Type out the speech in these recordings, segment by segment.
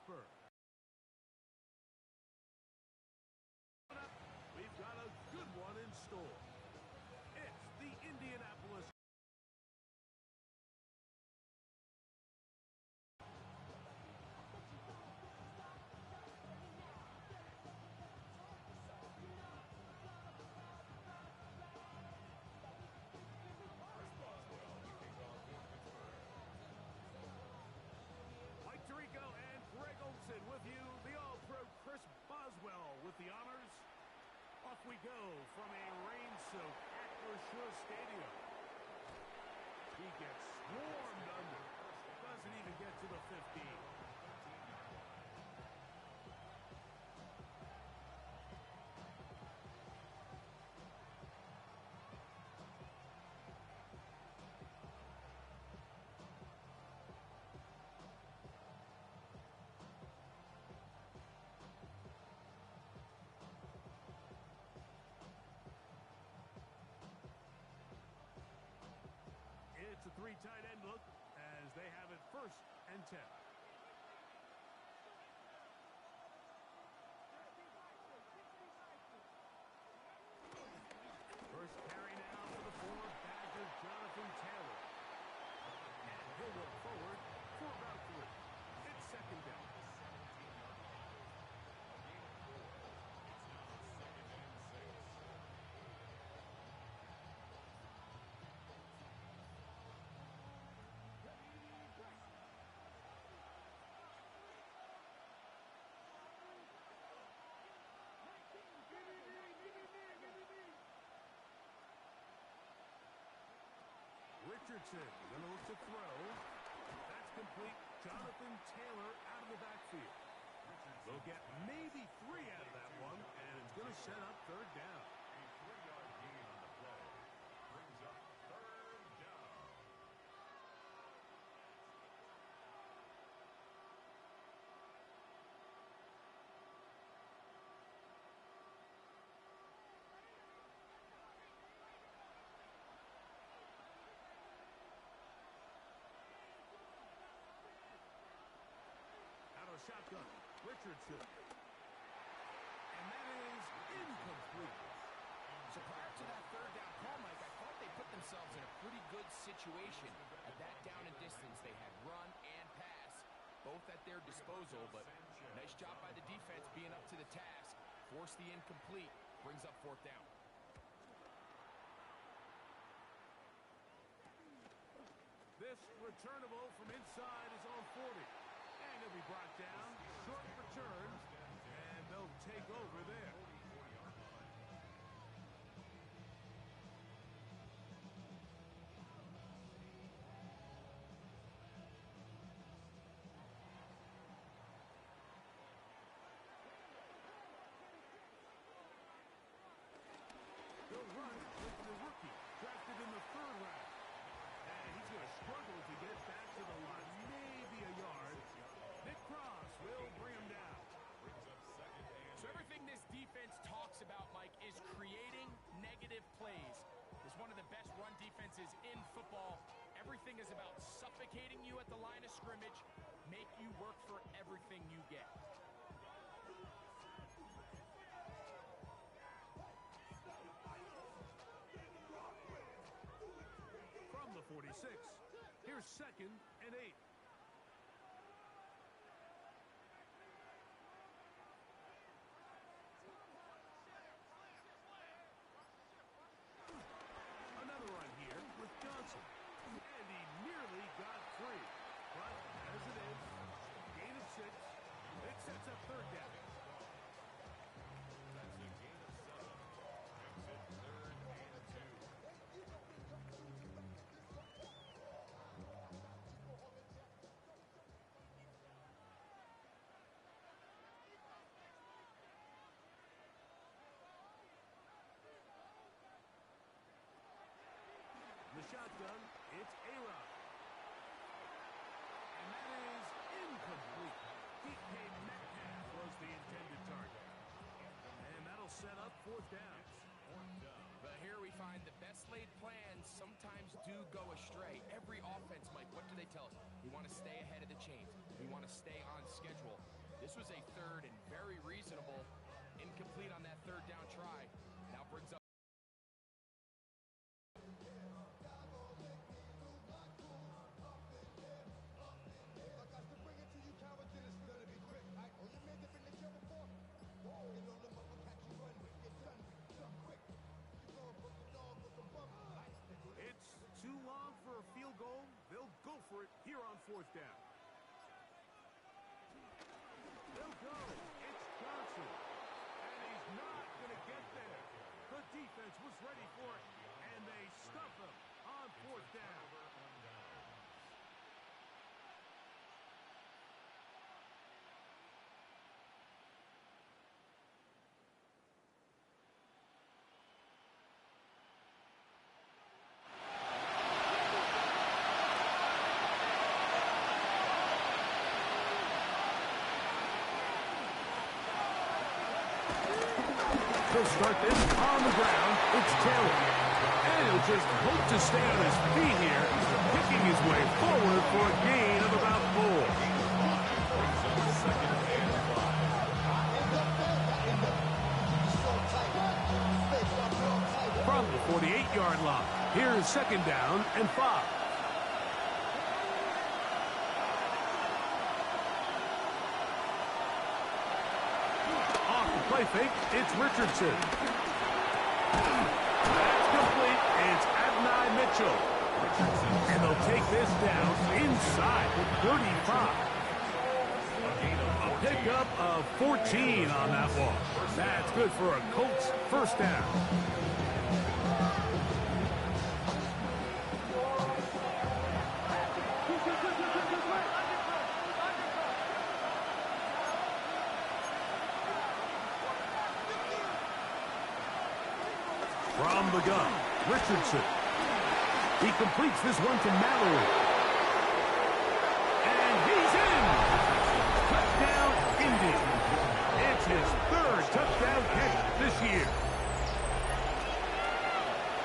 Pittsburgh. We've got a good one in store. It's the Indianapolis. Mike Tirico and Greg Olsen with you. The All-Pro Chris Boswell with the honors. Off we go from a rain-soaked Acrisure Stadium. He gets swarmed under. Doesn't even get to the 15. It's a three tight end look as they have it 1st and 10. First carry now for the forward Badger, Jonathan Taylor. And he'll work forward for about 3. It's 2nd down. Richardson going to look to throw. That's complete. Jonathan Taylor out of the backfield. They'll get maybe 3 out of that one, and it's going to set up 3rd down. A 3-yard gain on the play brings up 3rd down. Out of shotgun, Richardson. And that is incomplete. So prior to that 3rd down call, Mike, I thought they put themselves in a pretty good situation. At that down and distance, they had run and pass, both at their disposal, but nice job by the defense being up to the task. Force the incomplete, brings up 4th down. This returnable from inside is on 40. And he'll be brought down, short return, and they'll take over there. They'll run with the rookie, drafted in the 3rd round. And he's going to struggle to get back to the line, maybe a yard. Nick Cross will bring him down. So everything this defense talks about, Mike, is creating negative plays. It's one of the best run defenses in football. Everything is about suffocating you at the line of scrimmage, make you work for everything you get. From the 46, here's 2nd and 8. Another run here with Johnson. And he nearly got 3. But as it is, gain of 6. It sets up 3rd down. That's a gain of 7. Makes it 3rd and 2. The shotgun, it's A-Rod. And that is incomplete. DK Metcalf was the intended target. And that'll set up 4th down. But here we find the best laid plans sometimes do go astray. Every offense, Mike, what do they tell us? We want to stay ahead of the chains. We want to stay on schedule. was a third and very reasonable. Incomplete on that third down try. Now brings up. It's too long for a field goal. They'll go for it here on fourth down. They'll go. It's Johnson. And he's not going to get there. The defense was ready for it, and they stuff him on fourth down. He'll start this on the ground. It's Taylor. And he'll just hope to stay on his feet here, picking his way forward for a gain of about 4. From the 48-yard line, here's second down and 5. Play fake, it's Richardson. That's complete. It's Adonai Mitchell. And they'll take this down inside the 35. A pickup of 14 on that one. That's good for a Colts first down. From the gun, Richardson. He completes this one to Mallory. And he's in! Touchdown, Indy. It's his third touchdown catch this year.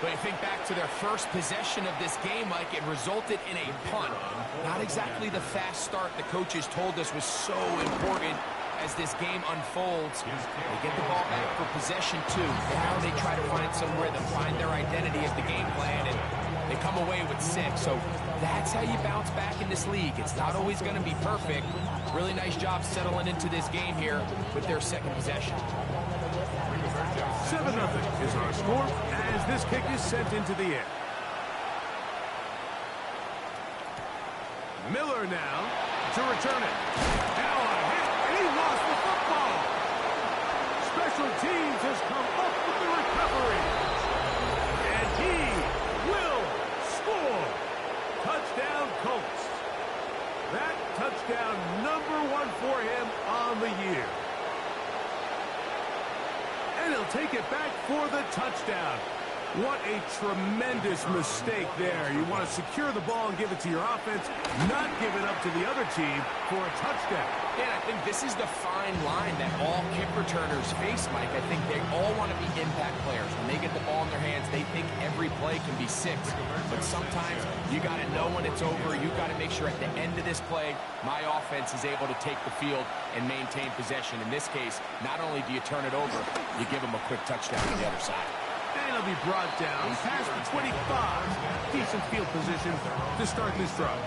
But you think back to their first possession of this game, Mike, it resulted in a punt. Not exactly the fast start the coaches told us was so important as this game unfolds. They get the ball back for possession 2. Now they try to find some rhythm, find their identity of the game plan, and they come away with 6. So that's how you bounce back in this league. It's not always going to be perfect. Really nice job settling into this game here with their second possession. 7-0 is our score as this kick is sent into the air. Miller now to return it. Now a hit, and he lost the football. Special teams has come up with the recovery. And he will score. Touchdown, Colts. That touchdown #1 for him on the year. And he'll take it back for the touchdown. What a tremendous mistake there. You want to secure the ball and give it to your offense, not give it up to the other team for a touchdown. Yeah, I think this is the fine line that all kick returners face, Mike. I think they all want to be impact players. When they get the ball in their hands, they think every play can be 6. But sometimes you got to know when it's over. You got to make sure at the end of this play, my offense is able to take the field and maintain possession. In this case, not only do you turn it over, you give them a quick touchdown on the other side. And he'll be brought down past the 25. Decent field position to start this drive.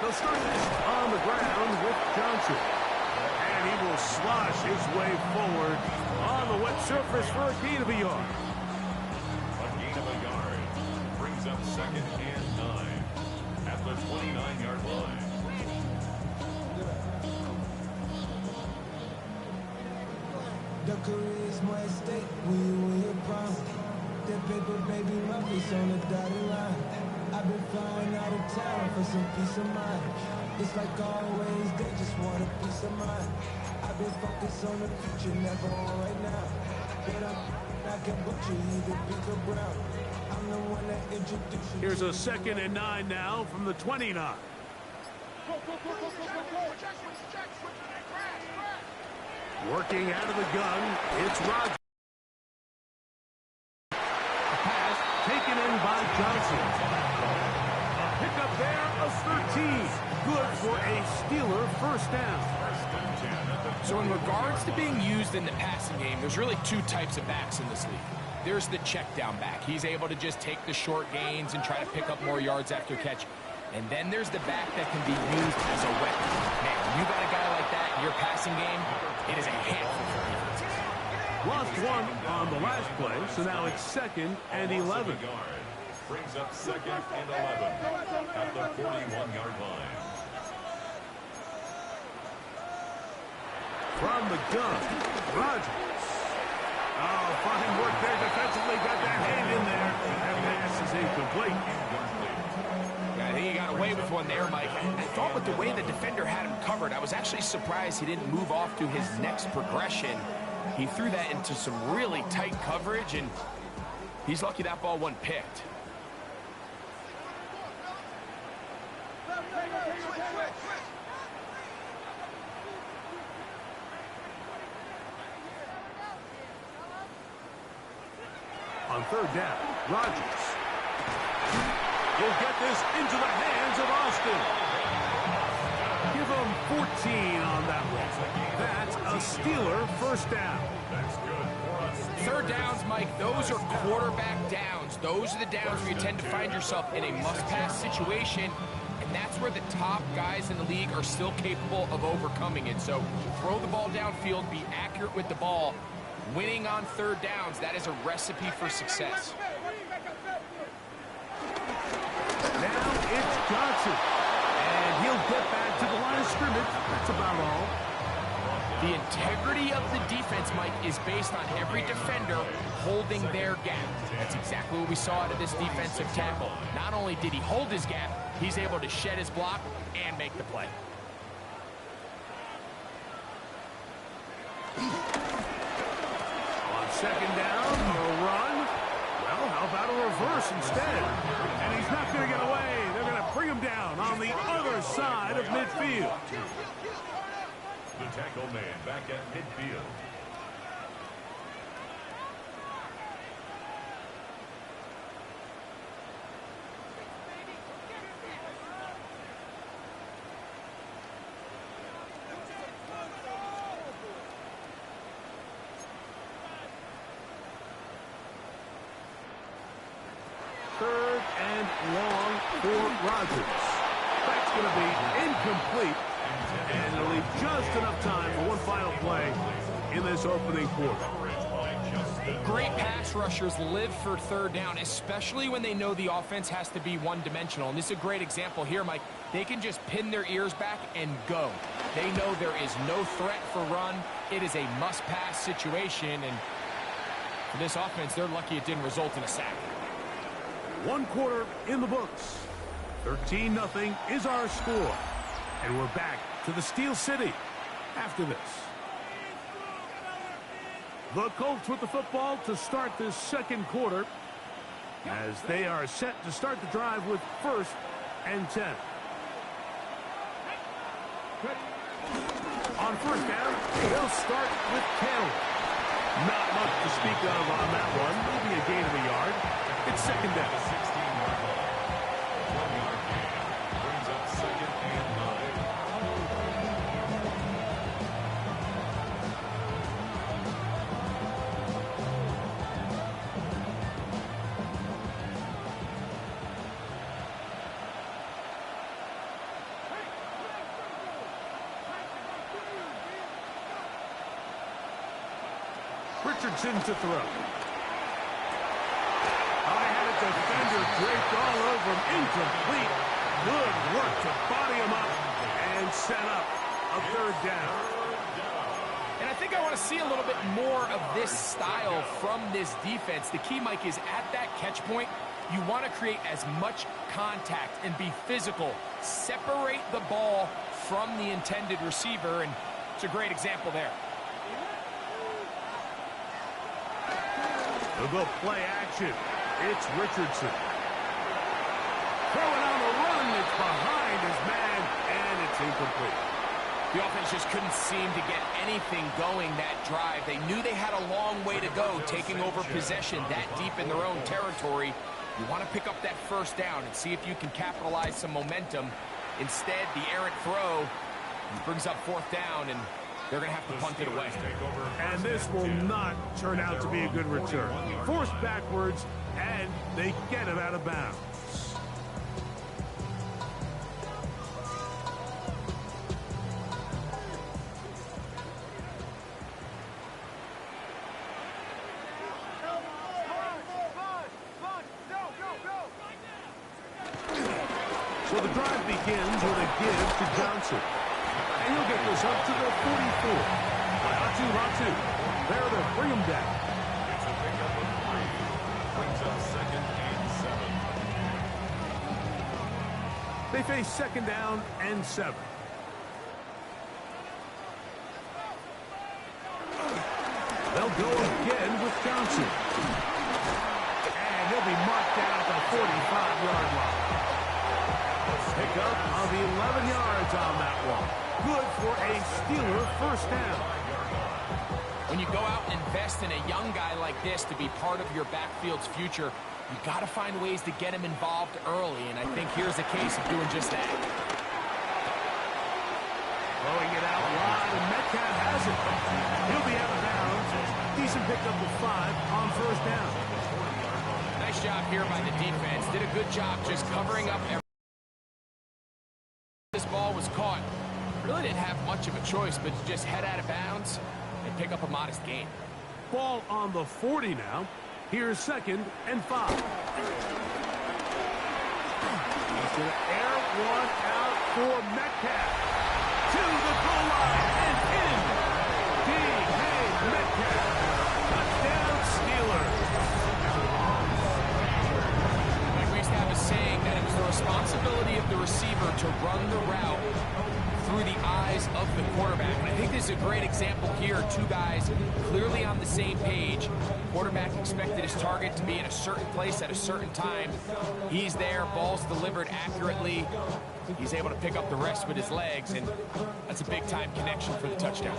They'll start this on the ground with Johnson. And he will slosh his way forward on the wet surface for a gain of a yard. A gain of a yard brings up 2nd and 9 at the 29-yard line. The career is more at stake when you win your prime. That paper, baby, my face on the dotted line. I've been flying out of town for some peace of mind. It's like always, they just want a peace of mind. I've Always focus on the future, never on right now. But I can butcher either pink or brown. I'm the one that introduced you. Here's a 2nd and 9 now from the 29. Working out of the gun, it's Rodgers. Pass taken in by Johnson. A pickup there of 13. Good for a Steeler first down. So in regards to being used in the passing game, there's really 2 types of backs in this league. There's the check down back. He's able to just take the short gains and try to pick up more yards after catch. And then there's the back that can be used as a weapon. Man, when you got a guy like that in your passing game, it is a handful for defenses. Lost one on the last play, so now it's 2nd and 11. Brings up 2nd and 11 at the 41-yard line. From the gun, Rodgers. Oh, fine work there defensively. Got that hand in there. That pass is incomplete. I think he got away with one there, Mike. I thought with the way the defender had him covered, I was actually surprised he didn't move off to his next progression. He threw that into some really tight coverage, and he's lucky that ball wasn't picked. On 3rd down, Rodgers. He'll get this into the hands of Austin. Give him 14 on that one. That's a Steeler first down. That's good for us. 3rd downs, Mike, those are quarterback downs. Those are the downs where you tend to find yourself in a must-pass situation, and that's where the top guys in the league are still capable of overcoming it. So throw the ball downfield, be accurate with the ball. Winning on 3rd downs, that is a recipe for success. Now it's Johnson. And he'll get back to the line of scrimmage. That's about all. The integrity of the defense, Mike, is based on every defender holding their gap. That's exactly what we saw out of this defensive tackle. Not only did he hold his gap, he's able to shed his block and make the play. On 2nd down, a run. Well, how about a reverse instead? And he's not going to get away. They're going to bring him down on the other side of midfield. The tackle man back at midfield. Third and long for Rodgers. That's going to be incomplete. And it'll leave just enough time for one final play in this opening quarter. Great pass rushers live for 3rd down, especially when they know the offense has to be one-dimensional. And this is a great example here, Mike. They can just pin their ears back and go. They know there is no threat for run. It is a must-pass situation. And for this offense, they're lucky it didn't result in a sack. 1 quarter in the books. 13-0 is our score. And we're back to the Steel City after this. The Colts with the football to start this 2nd quarter as they are set to start the drive with 1st and 10. On 1st down, they'll start with Kittle. Not much to speak of on that one. Maybe a gain of a yard. It's 2nd down. 16-yard ball. 1-yard gain. Brings up 2nd and 9. Richardson to throw. Defender draped all over him. Incomplete. Good work to body him up and set up a 3rd down. And I think I want to see a little bit more of this style from this defense. The key, Mike, is at that catch point, you want to create as much contact and be physical. Separate the ball from the intended receiver and It's a great example there. They'll go play action. It's Richardson. Throwing on the run. It's behind his man, and it's incomplete. The offense just couldn't seem to get anything going that drive. They knew they had a long way to go, taking over possession that deep in their own territory. You want to pick up that first down and see if you can capitalize some momentum. Instead, the errant throw brings up fourth down, and they're going to have to punt it away. And this will not turn out to be a good return. Forced backwards, and they get him out of bounds. So the drive begins with a give to Johnson. And he'll get this up to the 44. Latu. There, they'll bring him down. It's a pickup of 3. Brings up 2nd and 7. They face 2nd down and 7. They'll go again with Johnson. And he'll be marked down at the 45-yard line. Pick up of 11 yards on that one. Good for a Steeler first down. When you go out and invest in a young guy like this to be part of your backfield's future, you got to find ways to get him involved early, and I think here's a case of doing just that. Throwing it out wide, and Metcalf has it. He'll be out of bounds. Decent pickup of 5 on first down. Nice job here by the defense. Did a good job just covering up everything. This ball was caught. Really didn't have much of a choice, but to just head out of bounds and pick up a modest gain. Ball on the 40 now. Here's 2nd and 5. He's going to air one out for Metcalf. To the goal line and in. D.A. Metcalf. Touchdown Steelers. Like we used to have a saying that it was the responsibility of the receiver to run the route through the eyes of the quarterback. And I think this is a great example here. Two guys clearly on the same page. Quarterback expected his target to be in a certain place at a certain time. He's there, ball's delivered accurately. He's able to pick up the rest with his legs, and that's a big-time connection for the touchdown.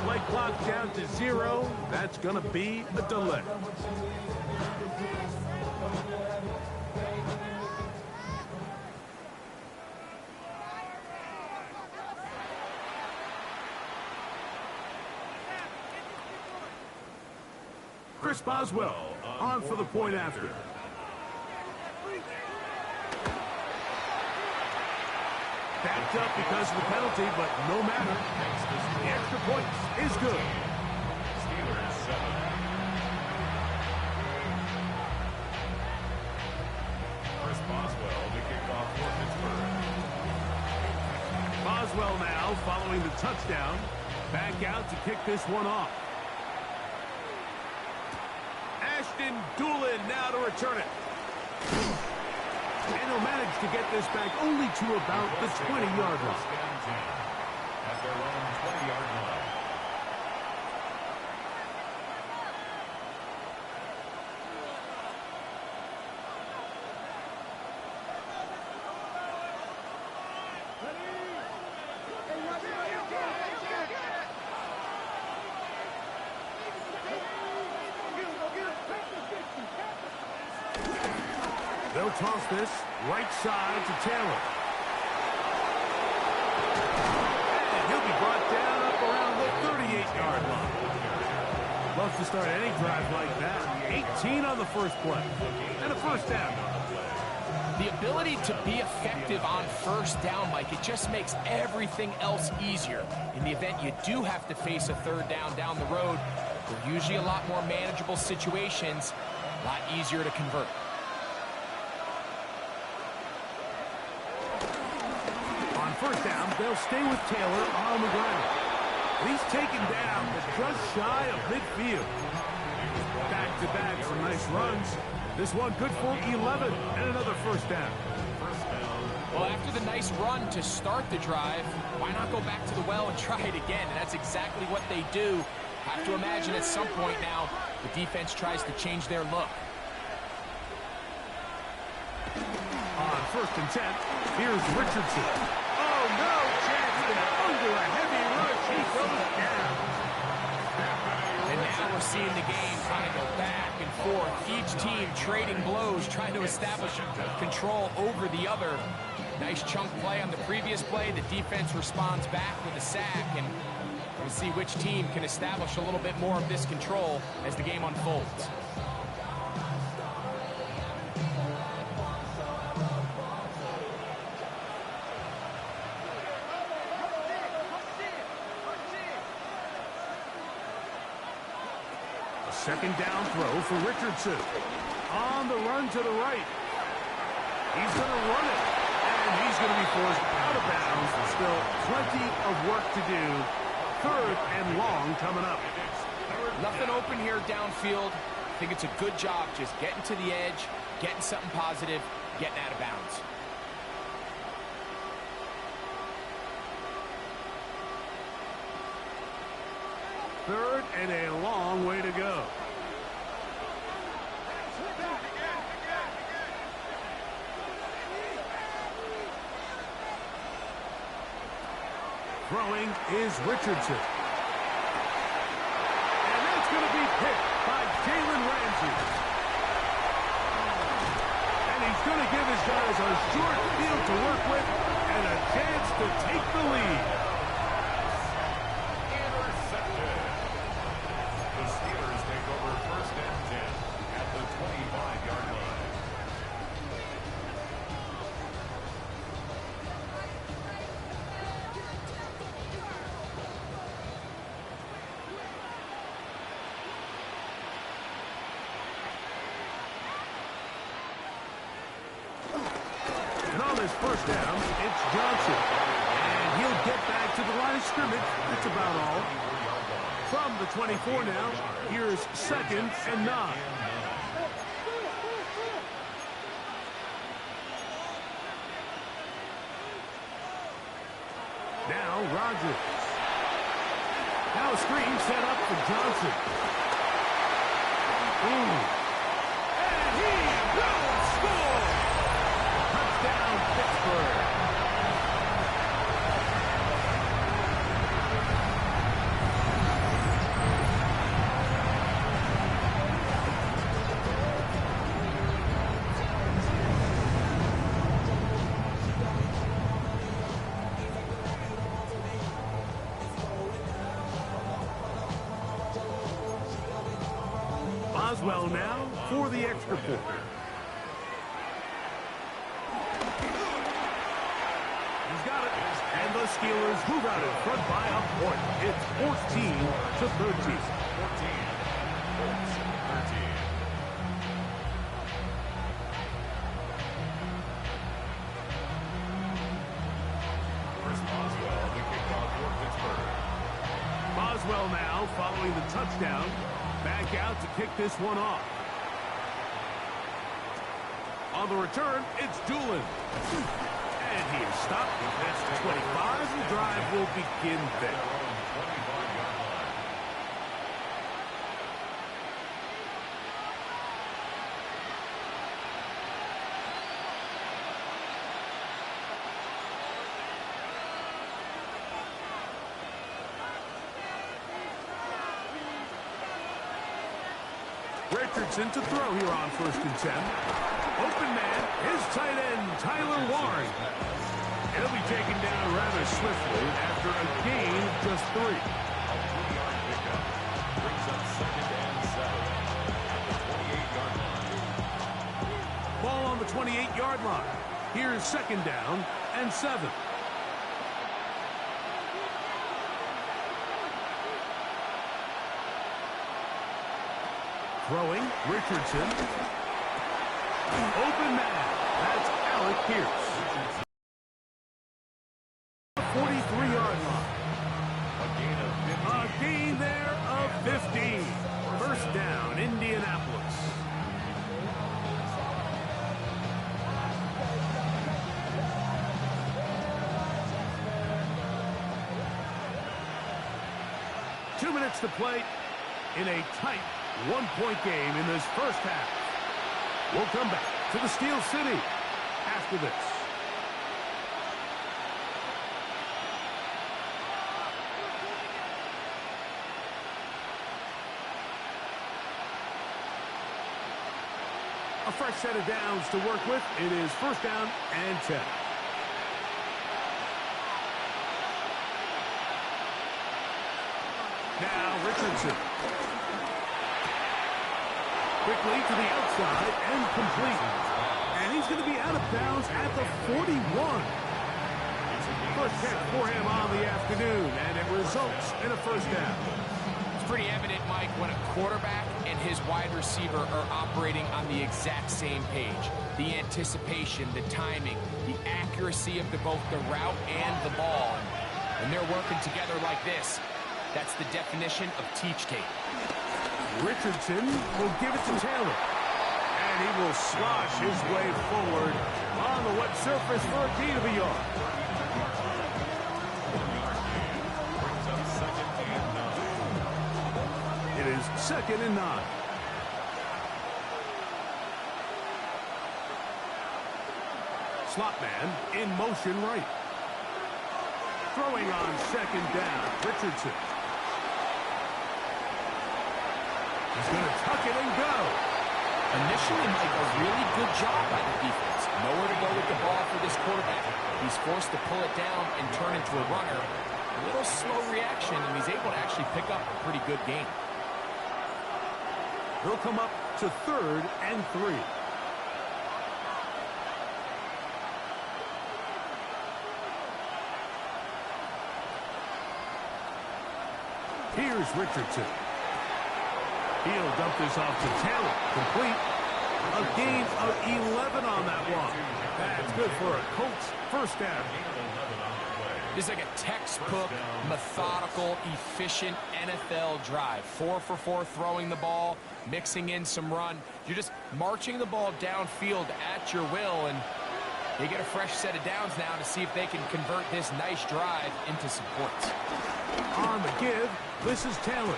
Play clock down to 0. That's going to be a delay. Chris Boswell on for the point after. Backed up because of the penalty, but no matter. The extra point is good. Steelers 7. Chris Boswell to kick off for Pittsburgh. Boswell now following the touchdown. Back out to kick this one off. Ashton Doolin now to return it. And he'll manage to get this back only to about the 20-yard line. At their own 20-yard line. They'll toss this right side to Taylor. And he'll be brought down up around the 38-yard line. Love to start any drive like that. 18 on the first play. And a first down. The ability to be effective on first down, Mike, it just makes everything else easier. In the event you do have to face a third down the road, they're usually a lot more manageable situations, a lot easier to convert. first down, they'll stay with Taylor on the ground. He's taken down but just shy of midfield. Back-to-back, some nice runs. This one good for 11 and another first down. Well, after the nice run to start the drive, why not go back to the well and try it again? And that's exactly what they do. Have to imagine at some point now, the defense tries to change their look. On 1st and 10, here's Richardson. Oh, no chance. Under a heavy rush, he goes down. And now we're seeing the game kind of go back and forth. Each team trading blows, trying to establish control over the other. Nice chunk play on the previous play. The defense responds back with a sack, and we'll see which team can establish a little bit more of this control as the game unfolds. Second down throw for Richardson. On the run to the right. He's going to run it. And he's going to be forced out of bounds. Still plenty of work to do. 3rd and long coming up. Nothing open here downfield. I think it's a good job just getting to the edge, getting something positive, getting out of bounds. Third and a long way to go. Throwing is Richardson. And that's going to be picked by Jalen Ramsey. And he's going to give his guys a short field to work with and a chance to take the lead. First down, it's Johnson. And he'll get back to the line of scrimmage. That's about all. From the 24 now, here's 2nd and 9. Now Rodgers. Now a screen set up for Johnson. And he will score! Touchdown, Pittsburgh. Boswell now for the extra point. And the Steelers move out in front by a point. It's 14-13. 14-13. Chris Boswell, the kickoff for Pittsburgh. Boswell now following the touchdown. Back out to kick this one off. On the return, it's Doolin. And he is stopped. That's the 25. The drive will begin there. Richardson to throw here on 1st and 10. Open man, his tight end, Tyler Warren. He'll be taken down rather swiftly after a gain of just 3. A 3-yard pickup brings up 2nd and 7 at the 28-yard line. Ball on the 28-yard line. Here's 2nd down and 7. Throwing, Richardson. Open man. That's Alec Pierce. 2 minutes to play in a tight one-point game in this first half. We'll come back to the Steel City after this. A fresh set of downs to work with. It is first down and 10. Now Richardson. Quickly to the outside and complete. And he's going to be out of bounds at the 41. First catch for him on the afternoon, and it results in a first down. It's pretty evident, Mike, when a quarterback and his wide receiver are operating on the exact same page. The anticipation, the timing, the accuracy of both the route and the ball. When they're working together like this, that's the definition of teach tape. Richardson will give it to Taylor. And he will slosh his way forward on the wet surface for a gain of a yard. It is 2nd and 9. Slot man in motion right. Throwing on 2nd down, Richardson. He's going to tuck it and go. Initially, Mike, a really good job by the defense. Nowhere to go with the ball for this quarterback. He's forced to pull it down and turn into a runner. A little slow reaction, and he's able to actually pick up a pretty good game. He'll come up to 3rd and 3. Here's Richardson. He'll dump this off to Taylor. Complete. A gain of 11 on that one. That's good for a Colts first down. This is like a textbook, methodical, efficient NFL drive. 4 for 4 throwing the ball, mixing in some run. You're just marching the ball downfield at your will, and they get a fresh set of downs now to see if they can convert this nice drive into some points. On the give, this is Taylor.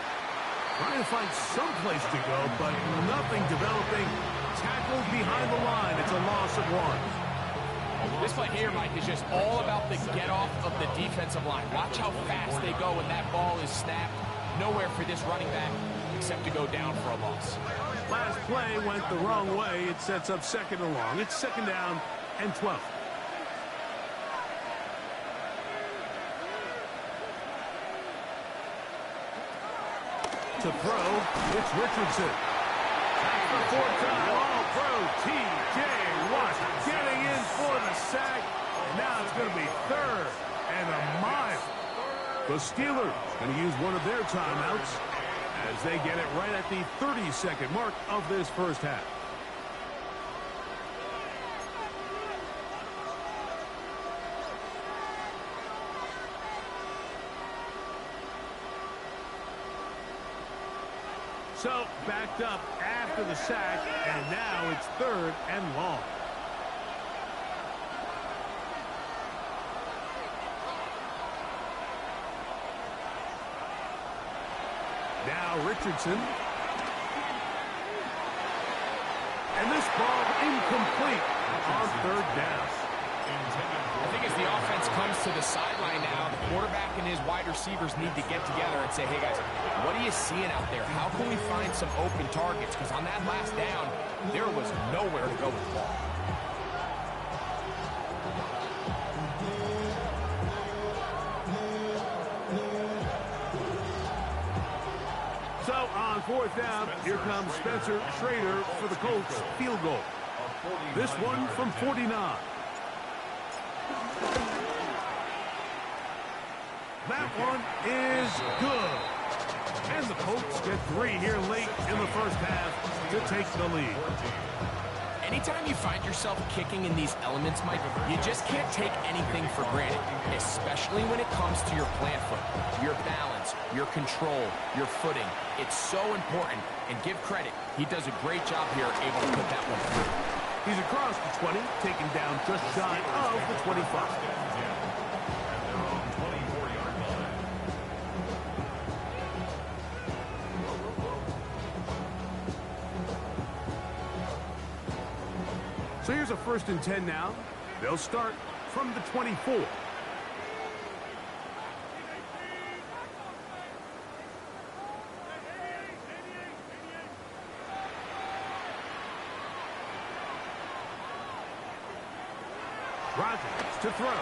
Trying to find some place to go, but nothing developing. Tackled behind the line. It's a loss of 1. This play here, Mike, is just all about the get-off of the defensive line. Watch how fast they go when that ball is snapped. Nowhere for this running back except to go down for a loss. Last play went the wrong way. It sets up 2nd and long. It's 2nd down and 12. To throw, it's Richardson. The 4th time All-Pro T.J. Watt getting in for the sack. And now it's going to be 3rd and a mile. The Steelers going to use one of their timeouts as they get it right at the 30-second mark of this first half. So, backed up after the sack, and now it's 3rd and long. Now Richardson. And this ball incomplete on 3rd down. I think as the offense comes to the sideline now, the quarterback and his wide receivers need to get together and say, hey, guys, what are you seeing out there? How can we find some open targets? Because on that last down, there was nowhere to go with the ball. So on 4th down, here comes Spencer Schrader for the Colts field goal. This one from 49. That one is good. And the Colts get 3 here late in the first half to take the lead. Anytime you find yourself kicking in these elements, Mike, you just can't take anything for granted, especially when it comes to your plant foot, your balance, your control, your footing. It's so important, and give credit. He does a great job here, able to put that one through. He's across the 20, taken down just shy of the 25. Here's a 1st and 10 now. They'll start from the 24. Rodgers to throw.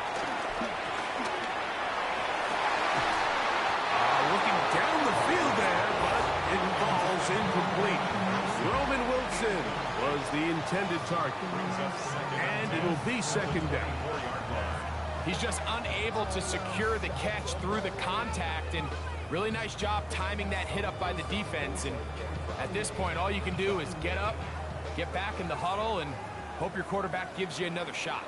Looking down the field there, but it falls incomplete. Roman Wilson was the intended target. And it'll be 2nd down. He's just unable to secure the catch through the contact, and really nice job timing that hit up by the defense. And at this point, all you can do is get up, get back in the huddle, and hope your quarterback gives you another shot.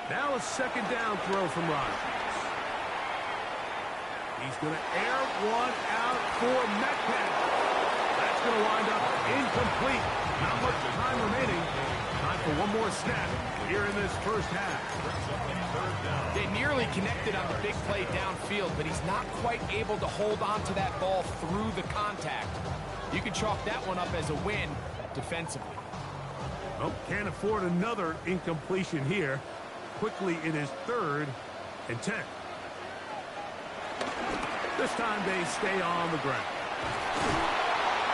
Now a 2nd down throw from Rodgers. He's going to air one out for Metcalf. That's going to wind up incomplete. Not much time remaining. Time for one more snap here in this 1st half. They nearly connected on the big play downfield, but he's not quite able to hold on to that ball through the contact. You can chalk that one up as a win defensively. Oh, can't afford another incompletion here. Quickly in his 3rd and 10. This time they stay on the ground.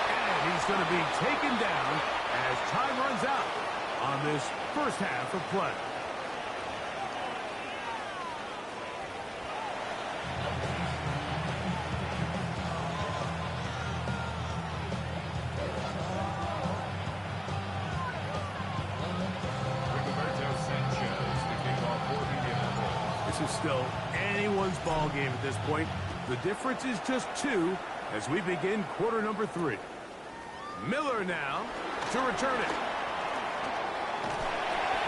And he's going to be taken down as time runs out on this 1st half of play. This is still anyone's ball game at this point. The difference is just 2 as we begin quarter number 3. Miller now to return it.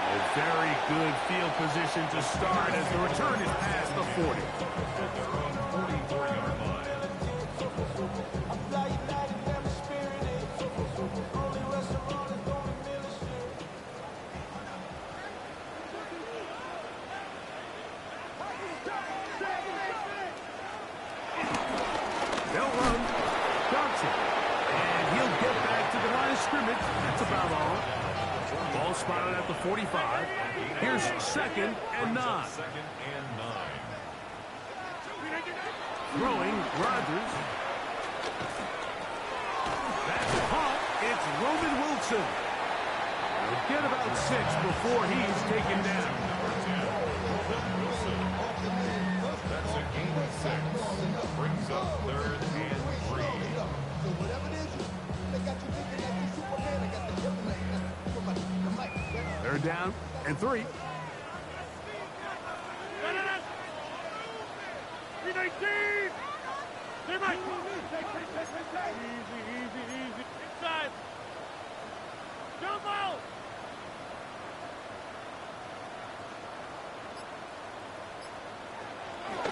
A very good field position to start as the return is past the 40. They'll run. Johnson. And he'll get back to the line of scrimmage. That's about all. Ball spotted at the 45. Here's 2nd and 9. Throwing, Rodgers. That's caught. It's Roman Wilson. He'll get about 6 before he's taken down. That's a gain of 6. Brings up 3rd and 3. They're down and 3. Easy. Inside. Jump out.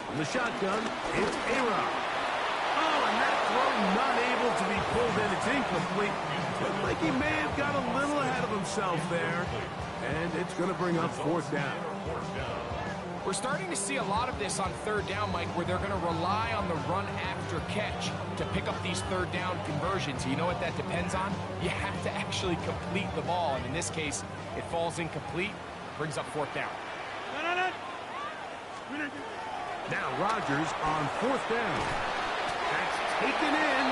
On the shotgun, it's A-Rod. Oh, and that throw not able to be pulled in. It's incomplete. Looked like he may have got a little ahead of himself there. And it's going to bring up 4th down. We're starting to see a lot of this on 3rd down, Mike, where they're going to rely on the run after catch to pick up these 3rd down conversions. You know what that depends on? You have to actually complete the ball. And in this case, it falls incomplete, brings up 4th down. Now Rodgers on 4th down. That's taken in,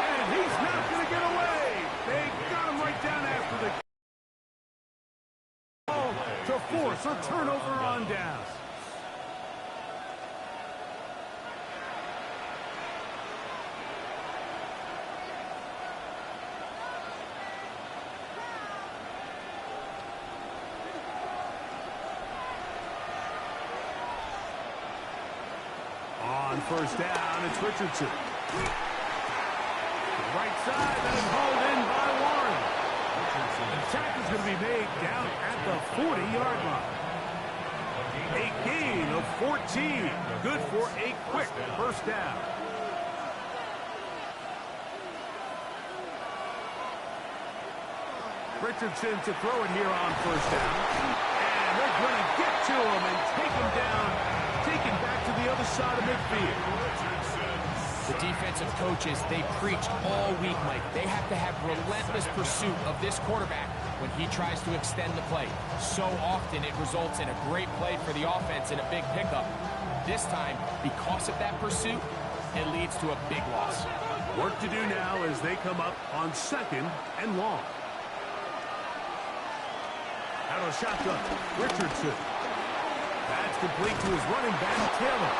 and he's not going to get away. They got him right down after the ball to force a turnover on down. On 1st down, it's Richardson. Right side, that is hauled in by Warren. The tackle is going to be made down at the 40-yard line. A gain of 14. Good for a quick 1st down. Richardson to throw it here on 1st down. And they're going to get to him and take him down. Taken back to the the other side of midfield. The defensive coaches, they preach all week, Mike. They have to have relentless pursuit of this quarterback when he tries to extend the play. So often it results in a great play for the offense and a big pickup. This time, because of that pursuit, it leads to a big loss. Work to do now as they come up on 2nd and long. Out of the shotgun, Richardson. That's complete to his running back, Taylor.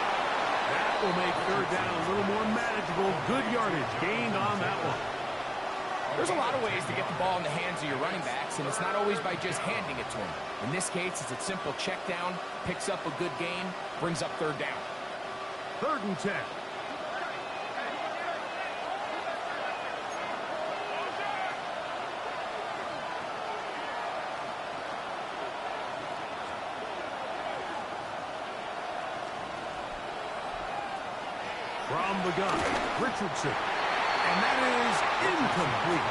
That will make 3rd down a little more manageable. Good yardage gained on that one. There's a lot of ways to get the ball in the hands of your running backs, and it's not always by just handing it to them. In this case, it's a simple check down, picks up a good gain, brings up 3rd down. 3rd and 10. From the gun, Richardson. And that is incomplete.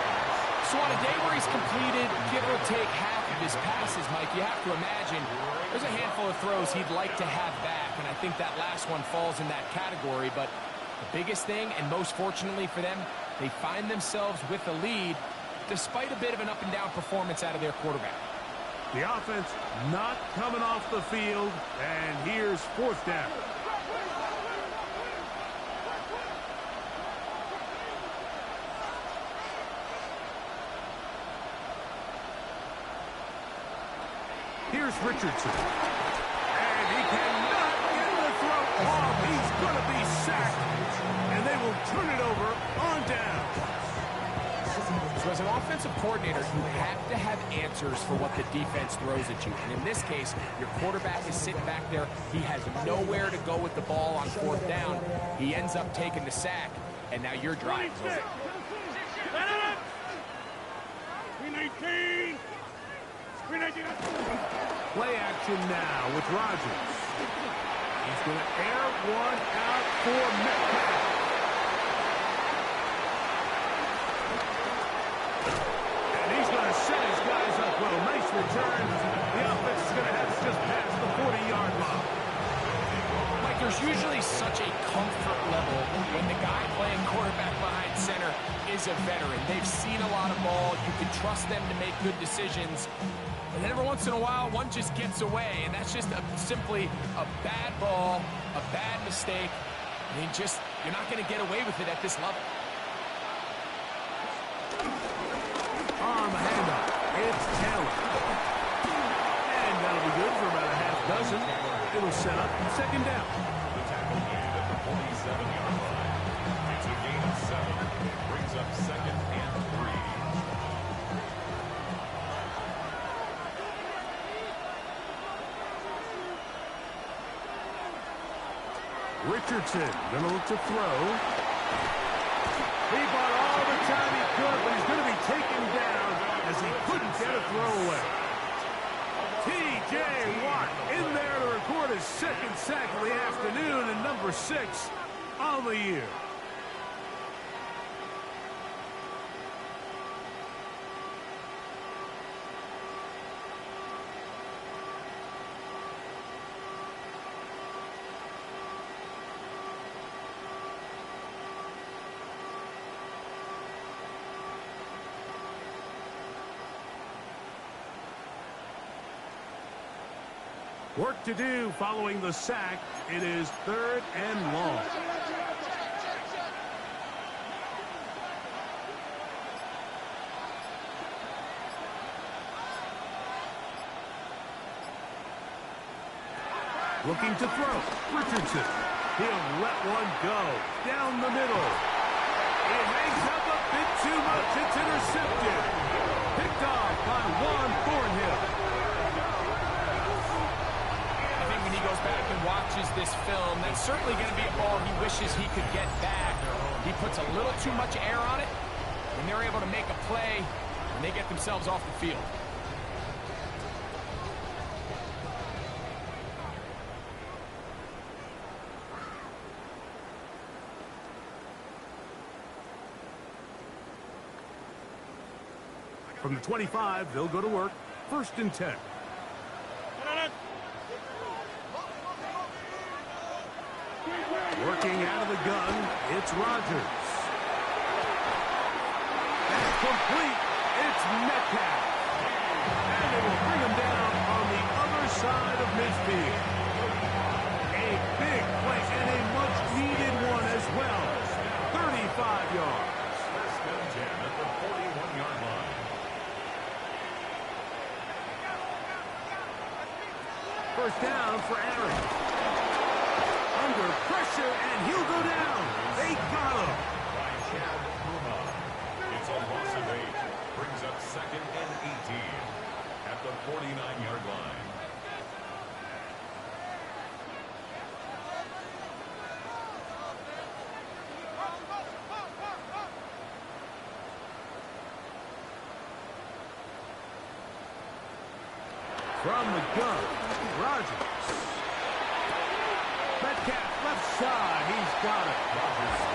So on a day where he's completed, give or take half of his passes, Mike, you have to imagine there's a handful of throws he'd like to have back, and I think that last one falls in that category. But the biggest thing, and most fortunately for them, they find themselves with a lead despite a bit of an up-and-down performance out of their quarterback. The offense not coming off the field, and here's 4th down. Here's Richardson. And he cannot get the throw off. He's going to be sacked. And they will turn it over on down. So as an offensive coordinator, you have to have answers for what the defense throws at you. And in this case, your quarterback is sitting back there. He has nowhere to go with the ball on 4th down. He ends up taking the sack, and now your drive is over. 319. Play action now with Rodgers. He's going to air one out for Metcalf. And he's going to set his guys up well. Nice return. The offense is going to have just past the 40-yard line. Mike, there's usually such a comfort level when the guy playing quarterback behind center is a veteran. They've seen a lot of ball. You can trust them to make good decisions. And then every once in a while, one just gets away, and that's just simply a bad ball, a bad mistake. I mean, you're not going to get away with it at this level. On the handoff, it's Taylor. And that'll be good for about a half dozen. It'll set up 2nd down. The tackle made at the 47-yard line. It's a gain of 7. Brings up 2nd and 3. Richardson going to look to throw. He bought all the time he could, but he's going to be taken down as he couldn't get a throw away. T.J. Watt in there to record his 2nd sack of the afternoon and number 6 on the year. Work to do following the sack. It is 3rd and long. Looking to throw. Richardson. He'll let one go. Down the middle. It hangs up a bit too much. It's intercepted. Picked off by Juan Thornhill. Goes back and watches this film, that's certainly going to be a ball he wishes he could get back. He puts a little too much air on it, and they're able to make a play, and they get themselves off the field. From the 25, they'll go to work. 1st and 10. Working out of the gun, it's Rodgers. That's complete. It's Metcalf. And they will bring him down on the other side of midfield. A big play and a much-needed one as well. 35 yards. First and 10 at the 41-yard line. First down for Aaron. Under pressure, and he'll go down. They got him. It's a loss of 8. Brings up second and 18 at the 49-yard line. From the gun, Rodgers. Metcalf left side. He's got it.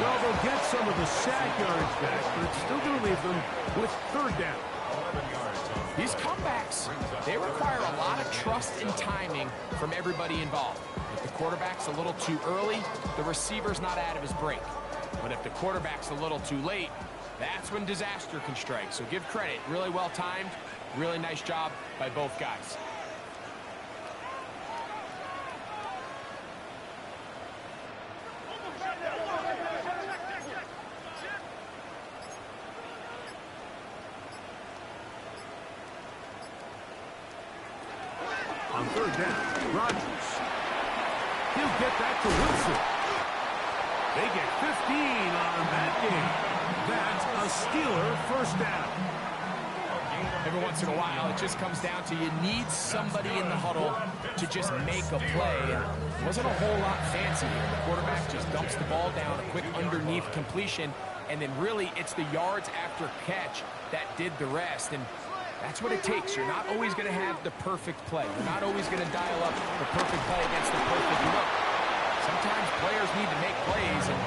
Well, they'll get some of the sack yards back, but it's still going to leave them with third down. 11 yards on. These comebacks, they require a lot of trust and timing from everybody involved. If the quarterback's a little too early, the receiver's not out of his break. But if the quarterback's a little too late, that's when disaster can strike. So give credit. Really well timed. Really nice job by both guys. On third down, Rodgers. He'll get that to Wilson. They get 15 on that game. That's a Steeler first down. Every once in a while, it just comes down to you need somebody in the huddle to just make a play. And it wasn't a whole lot fancy here. The quarterback just dumps the ball down, a quick underneath completion, and then really it's the yards after catch that did the rest. And that's what it takes. You're not always going to have the perfect play. You're not always going to dial up the perfect play against the perfect look. Sometimes players need to make plays, and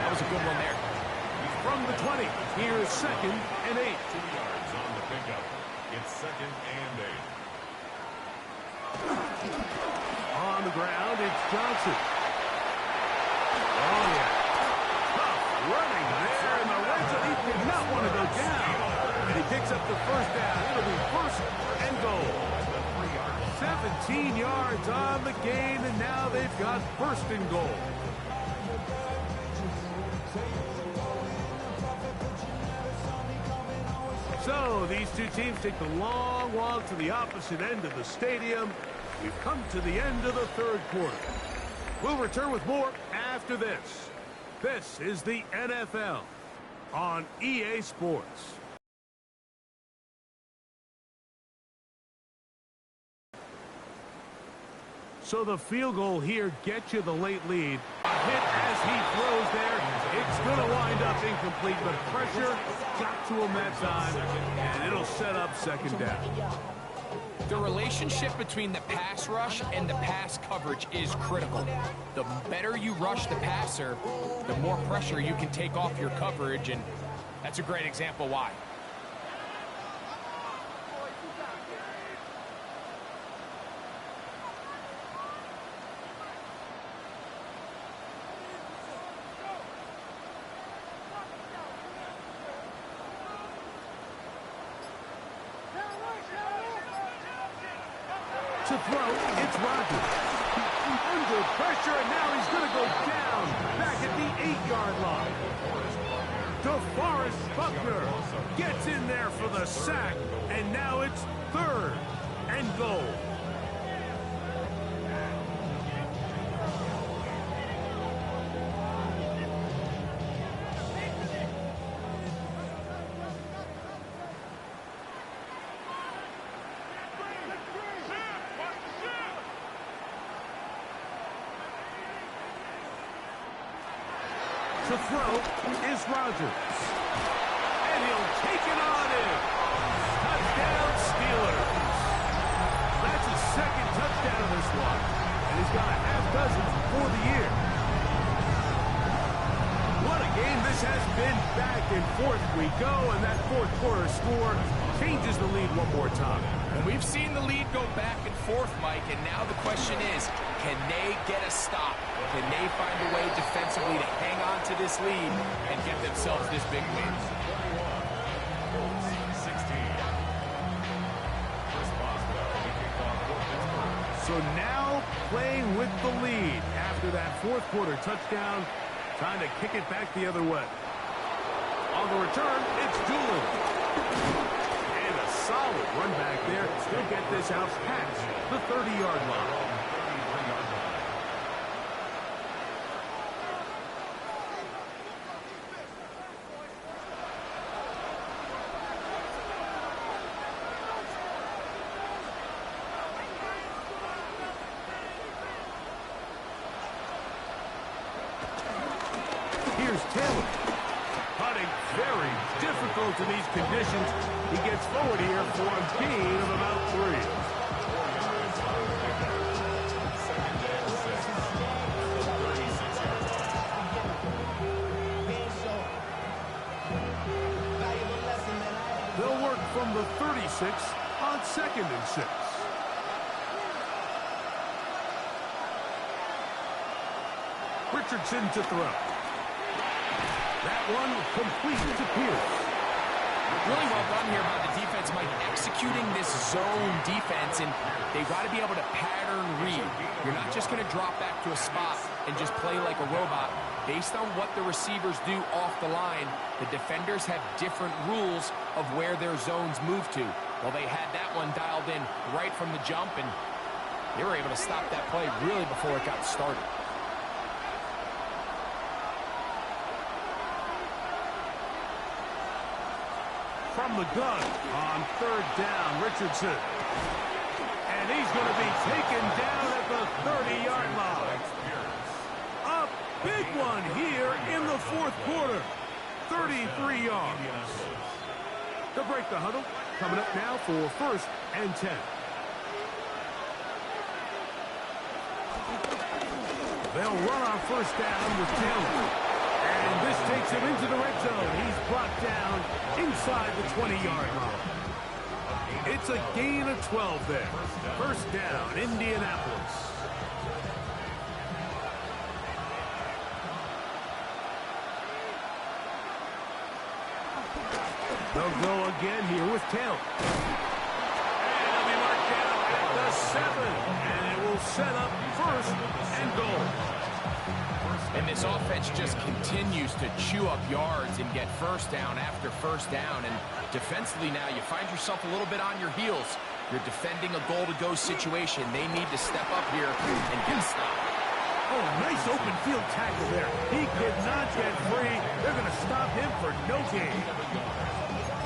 that was a good one there. From the 20, here's second and 8. 2 yards on the pickup. It's second and 8. On the ground, it's Johnson. Oh, yeah. Tough running there in the red zone. He did not want to go down. And he picks up the first down. It'll be first and goal. 17 yards on the gain, and now they've got first and goal. So these two teams take the long walk to the opposite end of the stadium. We've come to the end of the third quarter. We'll return with more after this. This is the NFL on EA Sports. So the field goal here gets you the late lead. A hit as he throws there. It's going to wind up incomplete, but pressure got to him that time, and it'll set up second down. The relationship between the pass rush and the pass coverage is critical. The better you rush the passer, the more pressure you can take off your coverage, and that's a great example why. To throw, it's Rodgers. Under pressure, and now he's going to go down back at the 8-yard line. DeForest Buckner gets in there for the sack, and now it's third and goal. To throw is Rodgers. And he'll take it on in. Touchdown, Steelers. That's his second touchdown of this one. And he's got a half dozen for the year. What a game this has been. Back and forth we go, and that fourth quarter score changes the lead one more time. And we've seen the lead go back and forth, Mike, and now the question is, Can they get a stop? Can they find a way defensively to hang on to this lead and get themselves this big win? 16. So now playing with the lead after that fourth quarter touchdown, trying to kick it back the other way. On the return, it's Doolin. And a solid run back there. He'll get this out past the 30-yard line. Here's Taylor. Putting very difficult in these conditions. He gets forward here for a gain of about 3. They'll work from the 36 on 2nd and 6. Richardson to throw. That one complete to Pierce. Really well done here by the defense, Mike, executing this zone defense, and they've got to be able to pattern read. You're not just going to drop back to a spot and just play like a robot. Based on what the receivers do off the line, the defenders have different rules of where their zones move to. Well, they had that one dialed in right from the jump, and they were able to stop that play really before it got started. From the gun on 3rd down, Richardson. And he's going to be taken down at the 30-yard line. A big one here in the fourth quarter. 33 yards. To break the huddle, coming up now for 1st and 10. They'll run on 1st down with Taylor. And this takes him into the red zone. He's brought down inside the 20-yard line. It's a gain of 12 there. 1st down, Indianapolis. They'll go again here with Taylor. And he'll be marked down at the 7. And it will set up 1st and goal. And this offense just continues to chew up yards and get 1st down after 1st down. And defensively now, you find yourself a little bit on your heels. You're defending a goal-to-go situation. They need to step up here and get a stop. Oh, nice open field tackle there. He could not get free. They're going to stop him for no gain.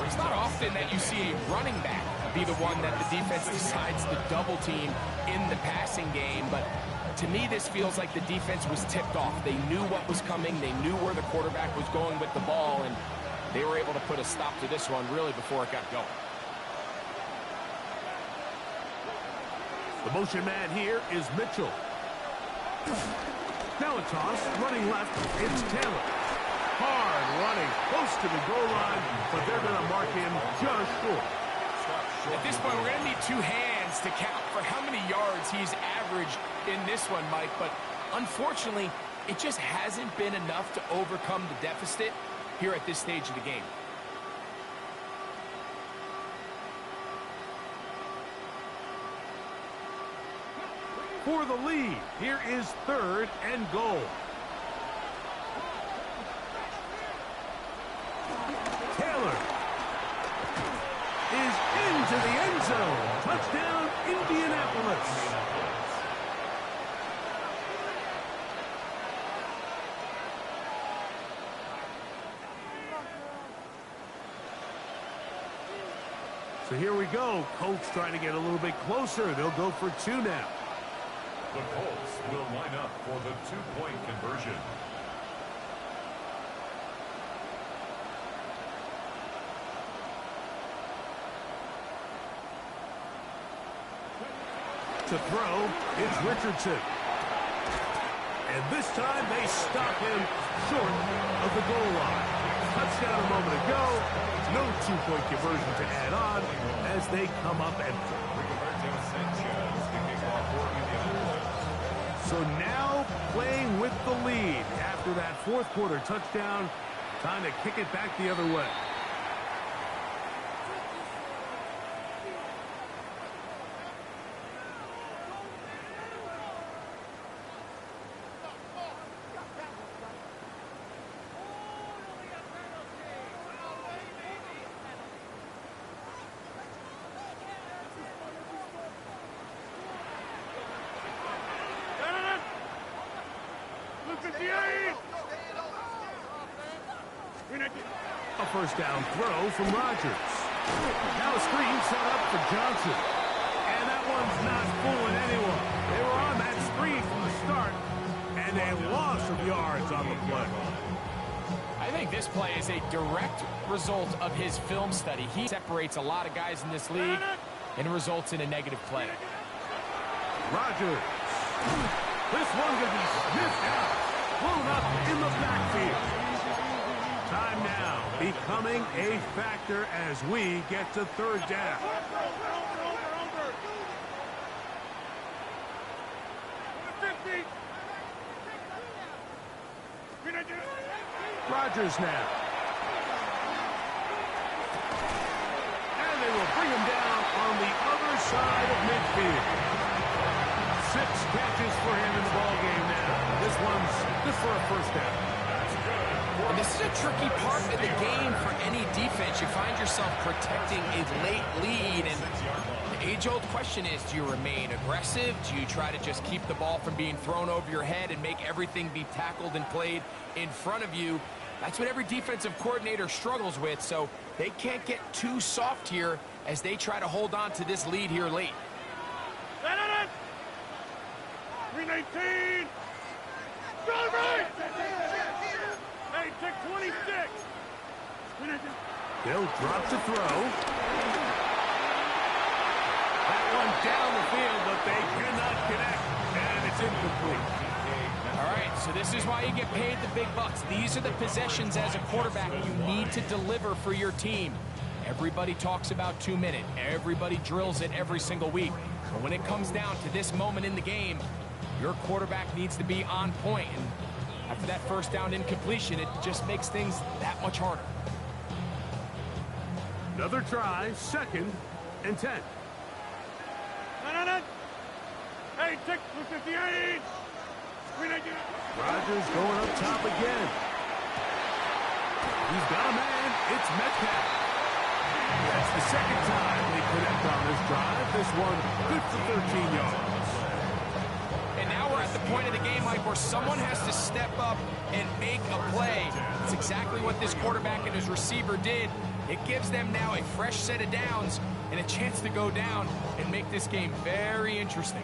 It's not often that you see a running back be the one that the defense decides to double team in the passing game, but to me, this feels like the defense was tipped off. They knew what was coming. They knew where the quarterback was going with the ball, and they were able to put a stop to this one really before it got going. The motion man here is Mitchell. Now a toss, running left, it's Taylor. Hard running, close to the goal line, but they're going to mark him just short. At this point, we're going to need 2 hands to count for how many yards he's averaged in this one, Mike. But unfortunately, it just hasn't been enough to overcome the deficit here at this stage of the game. For the lead, here is 3rd and goal. Taylor is into the end zone. Touchdown, Indianapolis. So here we go. Colts trying to get a little bit closer. They'll go for 2 now. The Colts will line up for the 2-point conversion. To throw, it's Richardson. And this time they stop him short of the goal line. Touchdown a moment ago. No 2-point conversion to add on as they come up empty. So now playing with the lead after that fourth quarter touchdown, time to kick it back the other way. A first down throw from Rodgers. Now a screen set up for Johnson. And that one's not fooling anyone. They were on that screen from the start, and a loss of yards on the play. I think this play is a direct result of his film study. He separates a lot of guys in this league and results in a negative play. Rodgers. This one could be sniffed out. Blown up in the backfield. Time now becoming a factor as we get to third down. Rodgers now. And they will bring him down on the other side of midfield. 6 catches for him in the ballgame now. This one's good for a first down. And this is a tricky part of the game for any defense. You find yourself protecting a late lead, and the age-old question is, do you remain aggressive? Do you try to just keep the ball from being thrown over your head and make everything be tackled and played in front of you? That's what every defensive coordinator struggles with, so they can't get too soft here as they try to hold on to this lead here late. 319. Go right. Hey, take 26. They'll drop to throw. That one down the field, but they cannot connect, and it's incomplete. All right, so this is why you get paid the big bucks. These are the possessions as a quarterback you need to deliver for your team. Everybody talks about 2 minute. Everybody drills it every single week. But when it comes down to this moment in the game, your quarterback needs to be on point. And after that first down incompletion, it just makes things that much harder. Another try, 2nd and 10. Hey, take 58. Rodgers going up top again. He's got a man. It's Metcalf. That's the 2nd time they connect on this drive. This one good for 13 yards. And now we're at the point of the game, Mike, where someone has to step up and make a play. It's exactly what this quarterback and his receiver did. It gives them now a fresh set of downs and a chance to go down and make this game very interesting.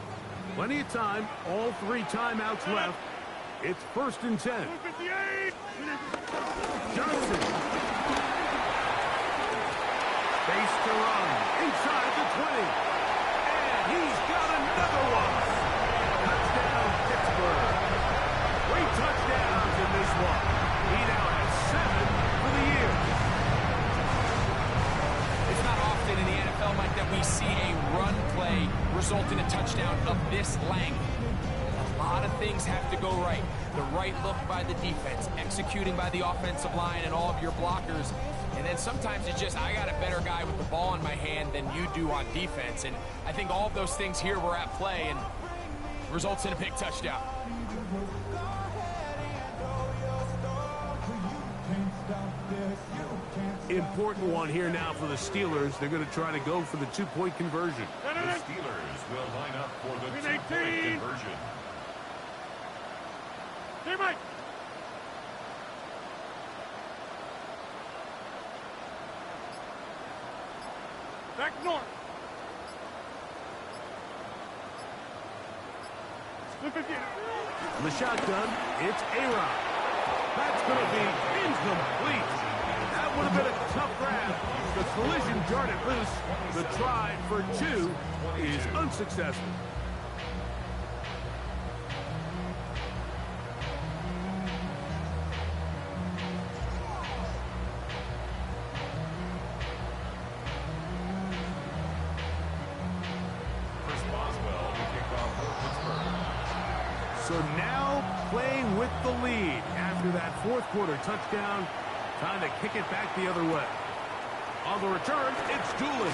Plenty of time. All 3 timeouts left. It's 1st and 10. 58. Johnson. Face to run. Inside the 20. And he's got another one. Touchdown, Pittsburgh. 3 touchdowns in this one. He now has 7 for the year. It's not often in the NFL, Mike, that we see a run play result in a touchdown of this length. A lot of things have to go right. The right look by the defense, executing by the offensive line and all of your blockers. And then sometimes it's just, I got a better guy with the ball in my hand than you do on defense. And I think all of those things here were at play and results in a big touchdown. Important one here now for the Steelers. They're going to try to go for the 2-point conversion. The Steelers will line up for the 2-point 18. conversion. Hey, Mike. Back north. The shotgun, it's A-Rod. That's going to be incomplete. That would have been a tough grab. The collision jarred it loose. The try for 2 is unsuccessful. So now playing with the lead after that fourth quarter touchdown. Time to kick it back the other way. On the return, it's Doolin.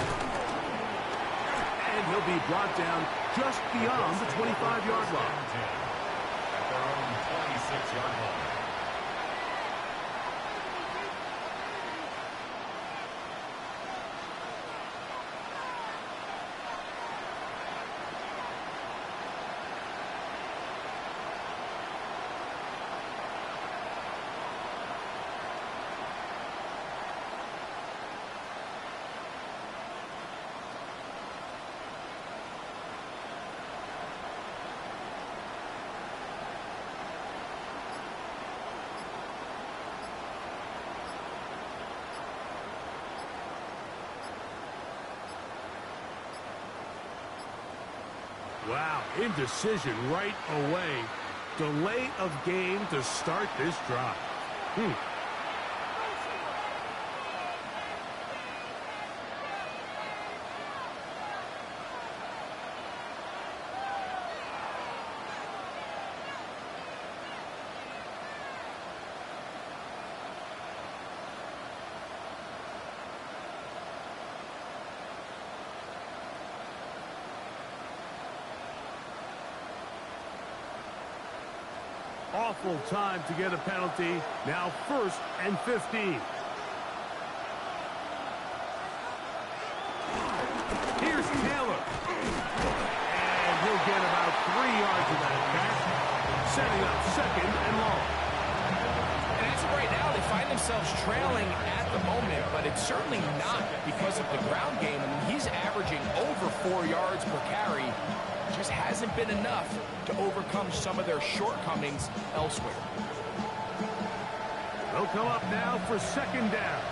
And he'll be brought down just beyond the 25-yard line. At their own 26-yard line. Wow, indecision right away. Delay of game to start this drive. Awful time to get a penalty. Now 1st and 15. Here's Taylor. And he'll get about 3 yards of that pass. Setting up 2nd and long. And as of right now, they find themselves trailing at the moment, but it's certainly not because of the ground game. I mean, he's averaging over 4 yards per carry. Just hasn't been enough to overcome some of their shortcomings elsewhere. They'll come up now for 2nd down.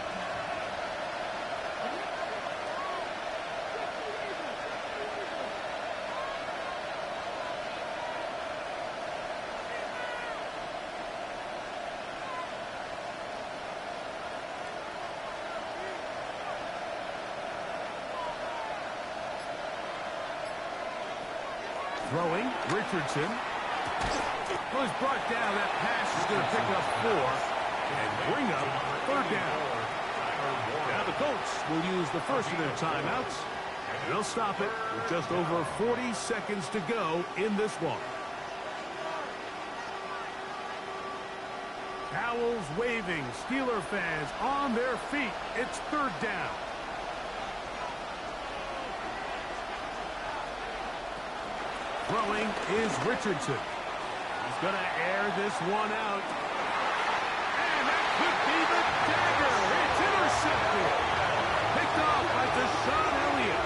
Throwing, Richardson. Was brought down. That pass is going to pick up 4 and bring up 3rd down. Now the Colts will use the first of their timeouts. And they'll stop it with just over 40 seconds to go in this one. Towels waving, Steeler fans on their feet. It's 3rd down. Throwing is Richardson. He's going to air this one out. And that could be the dagger. It's intercepted. Picked off by Deshaun Elliott.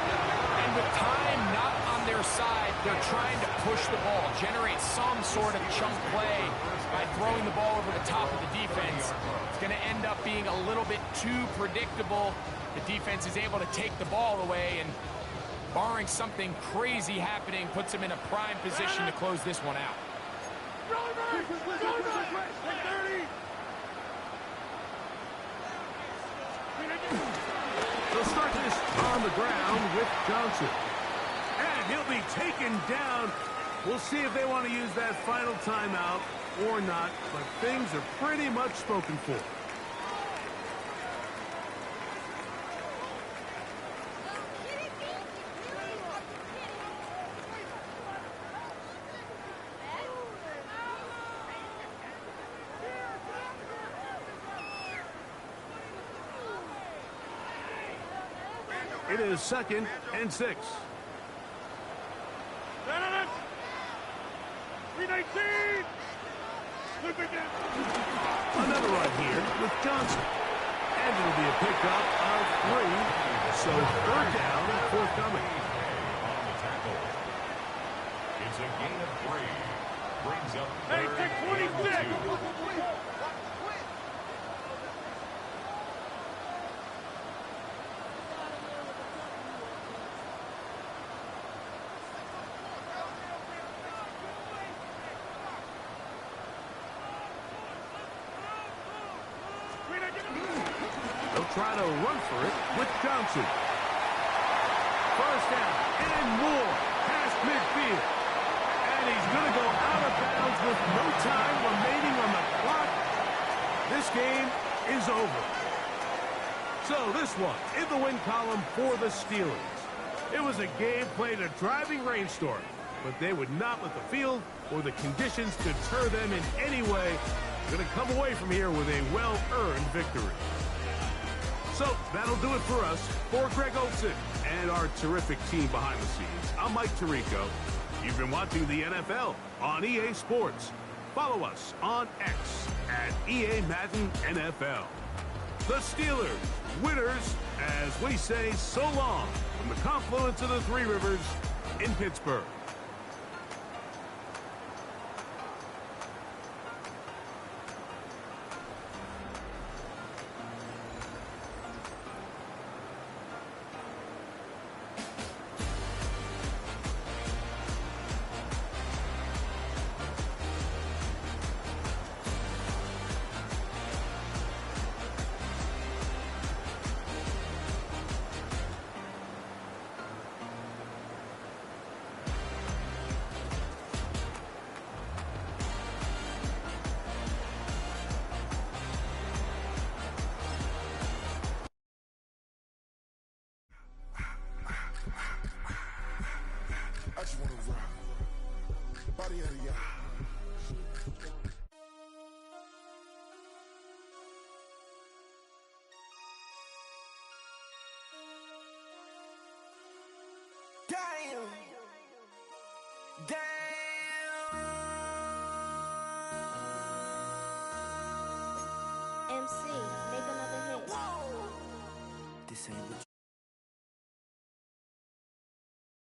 And with time not on their side, they're trying to push the ball, generate some sort of chunk play by throwing the ball over the top of the defense. It's going to end up being a little bit too predictable. The defense is able to take the ball away, and barring something crazy happening, puts him in a prime position to close this one out. They'll start this on the ground with Johnson. And he'll be taken down. We'll see if they want to use that final timeout or not, but things are pretty much spoken for. It is 2nd and 6. 319. Another run here with Johnson. And it'll be a pickup of 3. So 3rd down forthcoming. On the tackle. It's a gain of 3. Brings up 3rd and 2. Try to run for it with Johnson. 1st down and more past midfield. And he's going to go out of bounds with no time remaining on the clock. This game is over. So this one in the win column for the Steelers. It was a game played in a driving rainstorm, but they would not let the field or the conditions deter them in any way. Going to come away from here with a well-earned victory. So that'll do it for us. For Greg Olson and our terrific team behind the scenes, I'm Mike Tirico. You've been watching the NFL on EA Sports. Follow us on X at EA Madden NFL. The Steelers, winners, as we say so long from the confluence of the Three Rivers in Pittsburgh. I just wanna rock. Body out of y'all. Damn. MC, make another hit. This ain't what